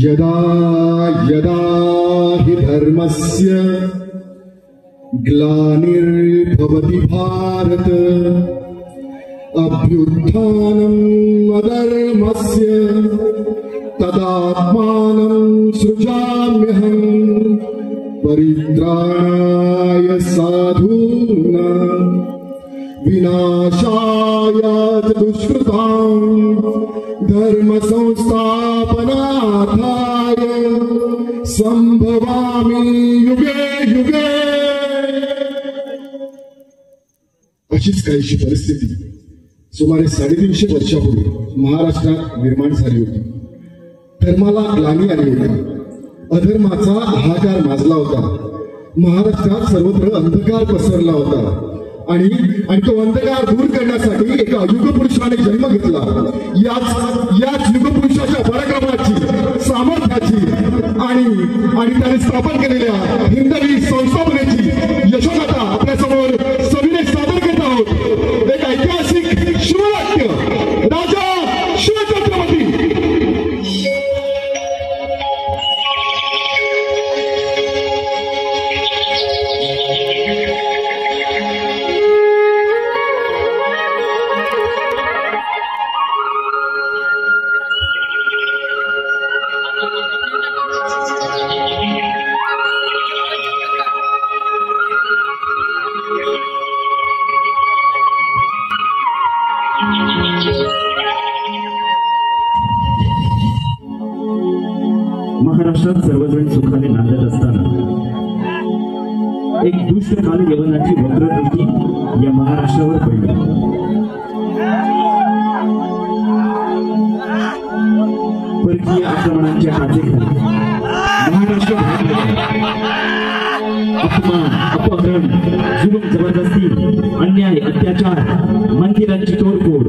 यदा यदा हि धर्मस्य ग्लानिर्भवति भारत अभ्युत्थानम् अधर्मस्य तदात्मानं सृजाम्यहम् परित्राणाय साधूनां विनाशाय दुष्कृतां धर्म संस्थापनार्थाय संभवामि युगे युगे। अशीच काहीशी परिस्थिती सुमारे 350 वर्षापूर्वी महाराष्ट्रात निर्माण झाली होती। धर्माला ग्लानी आली होती, अधर्माचा हाहाकार माजला होता, महाराष्ट्रात सर्वत्र अंधकार पसरला होता आणि तो अंधकार दूर करण्यासाठी एका युगपुरुषाने जन्म घेतला। याच युगपुरुषाच्या पराक्रमाची, सामर्थ्याची आणि त्याने स्थापन केलेल्या हिंदवी संस्थापनेची यशोगाथा आपल्या समोर सविनय सादर करत आहोत। एक ऐतिहासिक शिववाक्य राजा शिवछत्रपती। महाराष्ट्रात सर्वजण सुखाने नांदत असताना एक दुष्ट काल यवनाची वक्रदृष्टी या महाराष्ट्रावर पडली। परकीय आक्रमणांच्या काचेखाली महाराष्ट्र अपमान, अपहरण, जुलूम, जबरदस्ती, अन्याय, अत्याचार, मंदिरांची तोडफोड,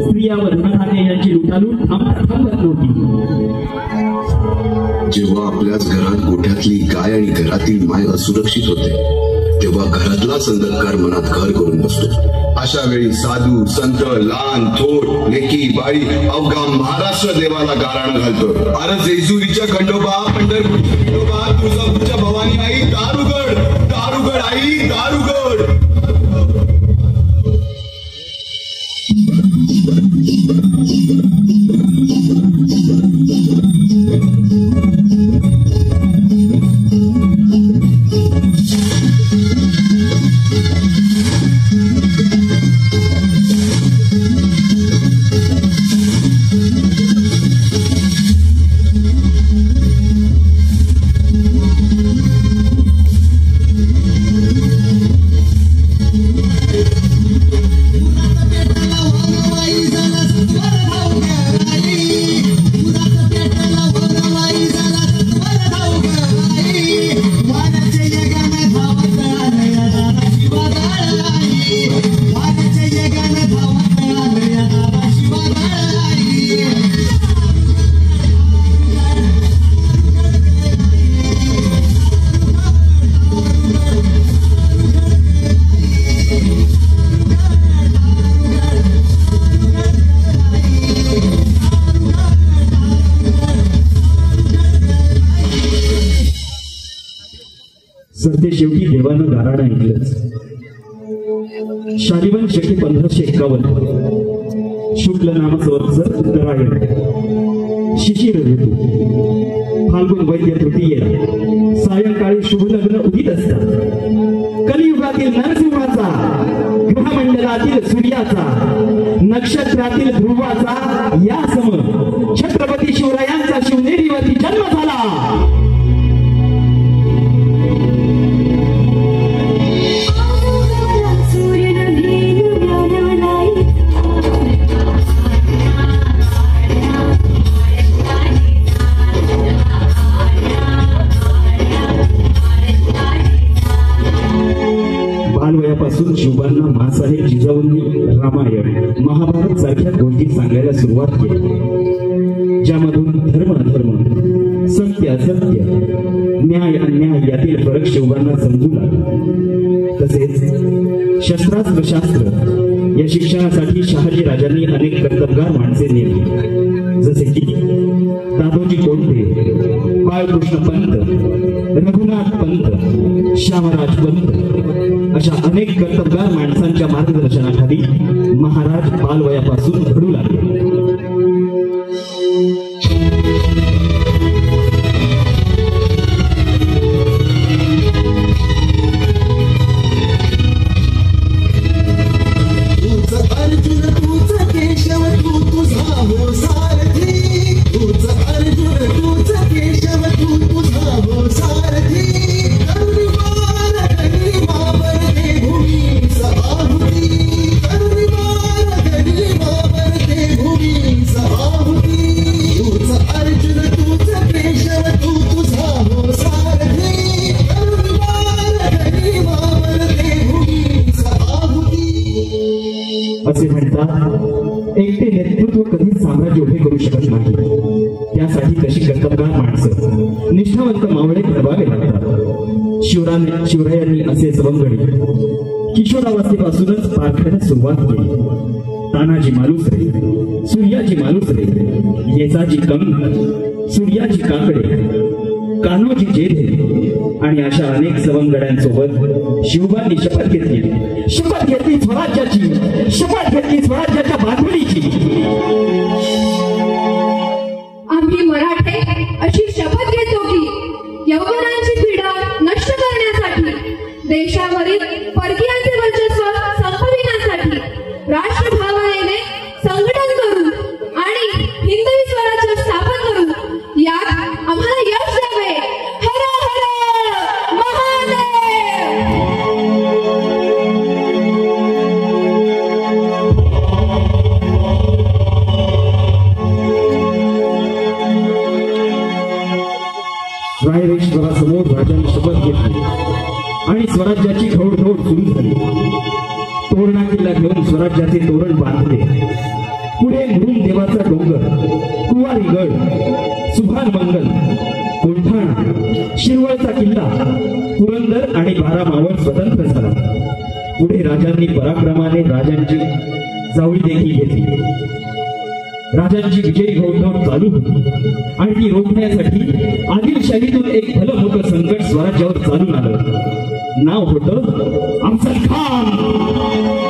स्त्रियावर धनधान्य यांची लुटालूट थांबत नव्हती। जेव्हा आपल्याच घरात गोठ्यातली गाय आणि घरातील माय असुरक्षित होते तेव्हा घरातलाच अंधकार मनात घर करून बसतो। अशा वेळी साधू, संत, लहान, थोर, लेकी, बाळी अवघा महाराष्ट्र देवाला गाराण घालतो। अरे जेजुरीच्या खंडोबा, पंढरपूर खंडोबा, तुळजापूरच्या भवानी आई, दारुगड दारुगड आई दारुगड। सरते शेवटी देवानं गाराणं ऐकलंच। शालिवान शके 1551 शुक्ल नाम संवत्सर उत्तरायण शिशिर ऋतू फाल्गुन वैद्य तृतीया सायंकाळी शुभलग्न उदित असतात। कलियुगातील नरसिंहाचा, ग्रहमंडलातील सूर्याचा, नक्षत्रातील ध्रुवाचा या सम छत्रपती शिवरायांचा शिवनेरीवरती जन्म झाला। बालवयापासून शिवबांना माँसाहेब जिजाऊंनी रामायण, महाभारत सारख्या गोष्टी सांगायला सुरुवात केली, ज्यामधून धर्म अधर्म, सत्य असत्य, न्याय अन्याय यातील फरक शिवबांना समजू लागला। तसेच शस्त्रास्त्र शास्त्र, या शिक्षणासाठी शहाजी राजांनी अनेक कर्तबगार माणसे नेमली, जसे की दादोजी कोंढे, बाळकृष्ण पंत, रघुनाथ पंत, श्यामराज पंत अशा अनेक कर्तबगार माणसांच्या मार्गदर्शनाखाली महाराज बालवयापासून घडू लागले. असे म्हणतात, एकटे नेतृत्व कधीच साम्राज्य उभे करू शकत नाही. त्यासाठी तशी कर्तबगार माणसं, निष्ठावंत मावळे घडवावे लागतात. शिवरायांनी असे सवंगडी किशोरावस्थेपासूनच पारखण्यास सुरुवात केली. तानाजी मालुसरे, सूर्याजी मालुसरे, येसाजी कंग, सूर्याजी काकडे, कान्होजी जेधे आणि अशा अनेक सवंगड्यांसोबत शिवबांनी शपथ घेतली स्वराज्याची, शपथ घेतली स्वराज्याच्या बांधणीची. आम्ही मराठे अशी शपथ घेतो की यवनांची पीडा नष्ट करण्यासाठी, देशावरील परकीयांचे वर्चस्व संपविण्यासाठी राष्ट्रभावनेने संघटन करू आणि हिंदवी स्वराज्य स्थापन करू. यात आम्हाला यश द्यावे. हर हर महादेव. रायरेश्वरासमोर राजांनी शपथ घेतली आणि स्वराज्याची घोडदौड सुरू झाली. तोरणा किल्ला घेऊन स्वराज्याचे तोरण बांधले. पुढे मुरुम देवाचा डोंगर, कुवारीगड, सुभान मंगल, कोंढाणा, शिरवळचा किल्ला, पुरंदर आणि 12 मावळ स्वतंत्र झाला. पुढे राजांनी पराक्रमाने राजांची जावळी देखील घेतली. राजांची विजयी घोडदौड चालू होती आणि ती रोखण्यासाठी आदिलशाहीतून एक भलं मोठं संकट स्वराज्यावर चालून आलं. नाव होतं अफजल खान.